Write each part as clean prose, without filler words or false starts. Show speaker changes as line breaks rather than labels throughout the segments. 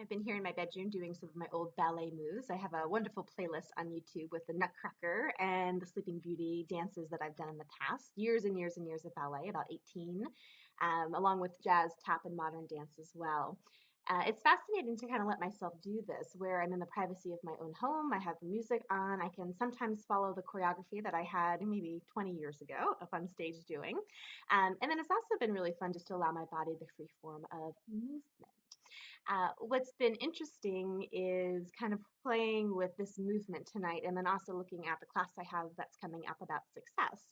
I've been here in my bedroom doing some of my old ballet moves. I have a wonderful playlist on YouTube with the Nutcracker and the Sleeping Beauty dances that I've done in the past. Years and years and years of ballet, about 18, along with jazz, tap, and modern dance as well. It's fascinating to kind of let myself do this, where I'm in the privacy of my own home. I have the music on. I can sometimes follow the choreography that I had maybe 20 years ago up on stage doing. And then it's also been really fun just to allow my body the free form of movement. What's been interesting is kind of playing with this movement tonight and then also looking at the class I have that's coming up about success.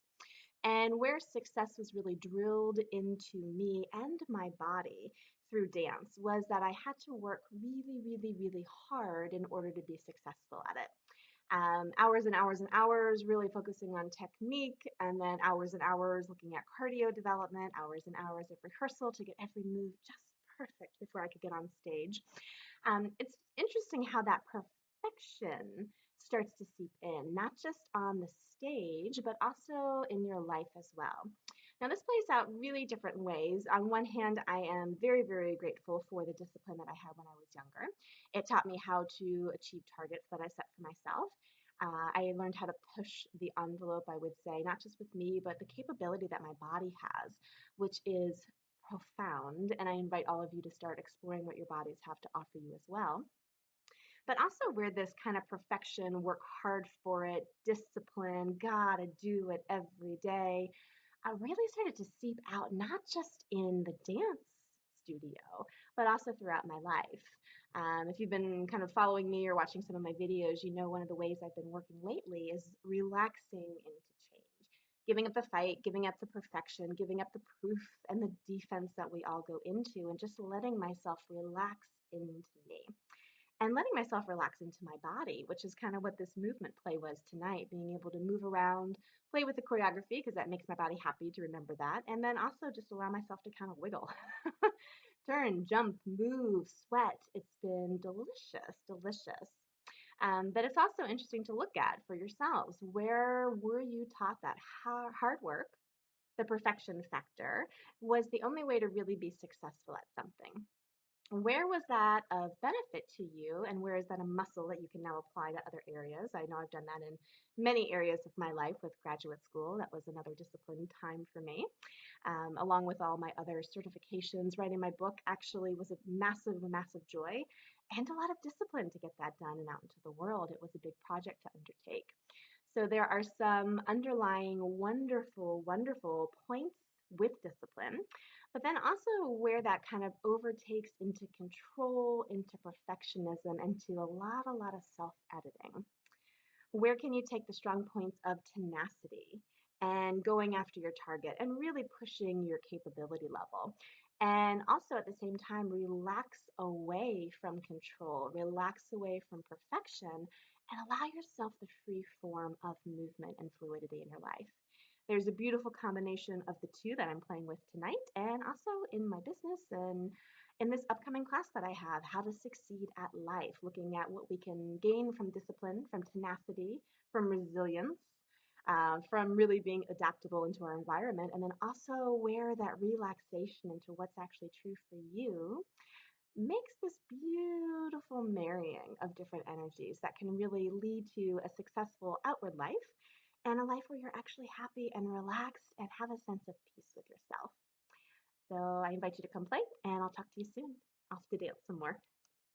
And where success was really drilled into me and my body through dance was that I had to work really, really, really hard in order to be successful at it. Hours and hours and hours really focusing on technique, and then hours and hours looking at cardio development, hours and hours of rehearsal to get every move just perfect before I could get on stage. It's interesting how that perfection starts to seep in, not just on the stage, but also in your life as well. Now, this plays out really different ways. On one hand, I am very, very grateful for the discipline that I had when I was younger. It taught me how to achieve targets that I set for myself. I learned how to push the envelope, I would say, not just with me, but the capability that my body has, which is profound. And I invite all of you to start exploring what your bodies have to offer you as well. But also where this kind of perfection, work hard for it, discipline, gotta do it every day, really started to seep out, not just in the dance studio, but also throughout my life. If you've been kind of following me or watching some of my videos, you know one of the ways I've been working lately is relaxing into change, giving up the fight, giving up the perfection, giving up the proof and the defense that we all go into, and just letting myself relax into me and letting myself relax into my body, which is kind of what this movement play was tonight, being able to move around, play with the choreography, because that makes my body happy to remember that, and then also just allow myself to kind of wiggle. Turn, jump, move, sweat. It's been delicious, delicious. But it's also interesting to look at for yourselves. Where were you taught that hard work, the perfection factor, was the only way to really be successful at something? Where was that of benefit to you, and where is that a muscle that you can now apply to other areas? I know I've done that in many areas of my life with graduate school. That was another discipline time for me, along with all my other certifications. Writing my book actually was a massive, massive joy and a lot of discipline to get that done and out into the world. It was a big project to undertake. So there are some underlying wonderful, wonderful points with discipline, but then also where that kind of overtakes into control, into perfectionism, into a lot of self-editing. Where can you take the strong points of tenacity and going after your target and really pushing your capability level? And also at the same time, relax away from control, relax away from perfection, and allow yourself the free form of movement and fluidity in your life. There's a beautiful combination of the two that I'm playing with tonight, and also in my business and in this upcoming class that I have, How to Succeed at Life, looking at what we can gain from discipline, from tenacity, from resilience, from really being adaptable into our environment, and then also where that relaxation into what's actually true for you makes this beautiful marrying of different energies that can really lead to a successful outward life and a life where you're actually happy and relaxed and have a sense of peace with yourself. So I invite you to come play, and I'll talk to you soon. Off to dance some more.